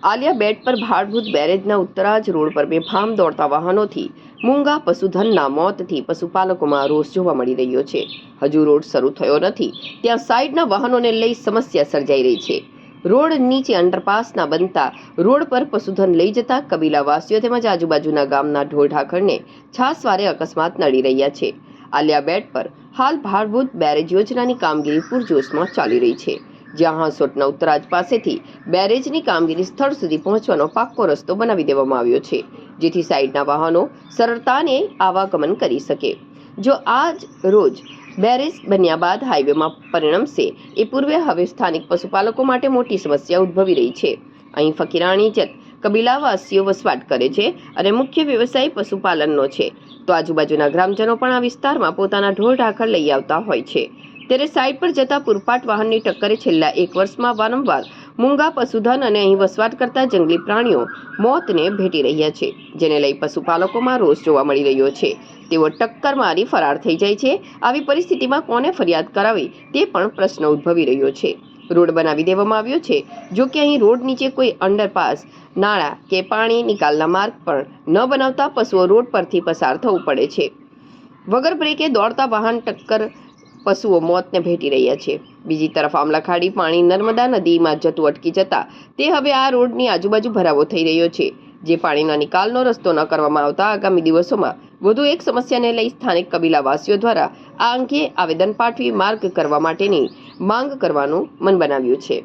આલિયા બેટ પર ભાડભૂત બેરેજના ઉત્તરાજ રોડ પર બેફામ દોડતા વાહનોથી મૂંગા પશુધનના મોતથી પશુપાલકોમાં રોષ જોવા મળી રહ્યો છે. હજુ રોડ શરૂ થયો નથી ત્યાં સાઈડના વાહનોને લઈ સમસ્યા સર્જાઈ રહી છે. રોડ નીચે અંડરપાસના બનતા રોડ પર પશુધન લઈ જતા કબીલાવાસીઓ તેમજ આજુબાજુના ગામના ઢોર ઢાંખરને છાસવારે અકસ્માત નડી રહ્યા છે. આલિયા બેટ પર હાલ ભાડભૂત બેરેજ યોજનાની કામગીરી પૂરજોશમાં ચાલી રહી છે, જ્યાં હાંસોટના ઉત્તરાજ પાસેથી બેરેજની કામગીરી સ્થળ સુધી પહોંચવાનો પાક્કો રસ્તો બનાવી દેવામાં આવ્યો છે, જેથી સાઈડના વાહનો સરળતાને આવાગમન કરી શકે. જો આજ રોજ બેરેજ બન્યા બાદ હાઈવેમાં પરિણમશે એ પૂર્વે હવે સ્થાનિક પશુપાલકો માટે મોટી સમસ્યા ઉદ્ભવી રહી છે. અહીં ફકીરાણી જત કબીલાવાસીઓ વસવાટ કરે છે અને મુખ્ય વ્યવસાય પશુપાલનનો છે, તો આજુબાજુના ગ્રામજનો પણ આ વિસ્તારમાં પોતાના ઢોર ઢાંખર લઈ આવતા હોય છે. ત્યારે સાઈડ પર જતા પૂરપાટ વાહનની ટક્કરે છેલ્લા 1 વર્ષમાં વારંવાર મૂંગા પશુધન અને અહીં વસવાટ કરતા જંગલી પ્રાણીઓ મોતને ભેટી રહ્યા છે, જેને લઈ પશુપાલકોમાં રોષ જોવા મળી રહ્યો છે. તેઓ ટક્કર મારી ફરાર થઈ જાય છે. આવી પરિસ્થિતિમાં કોને ફરિયાદ કરાવી તે પણ પ્રશ્ન ઉદ્ભવી રહ્યો છે. રોડ બનાવી દેવામાં આવ્યો છે, જો કે અહીં રોડ નીચે કોઈ અંડરપાસ, નાળા કે પાણી નિકાલના માર્ગ પણ ન બનાવતા પશુઓ રોડ પરથી પસાર થવું પડે છે. વગર બ્રેકે દોડતા વાહન ટક્કર પશુઓ મોતને ભેટી રહ્યા છે. બીજી તરફ આમલાખાડી પાણી નર્મદા નદીમાં જતું અટકી જતા તે હવે આ રોડની આજુબાજુ ભરાવો થઈ રહ્યો છે, જે પાણીના નિકાલનો રસ્તો ન કરવામાં આવતા આગામી દિવસોમાં વધુ એક સમસ્યાને લઈ સ્થાનિક કબીલાવાસીઓ દ્વારા આ અંગે આવેદન પાઠવી માર્ગ કરવા માટેની માંગ કરવાનું મન બનાવ્યું છે.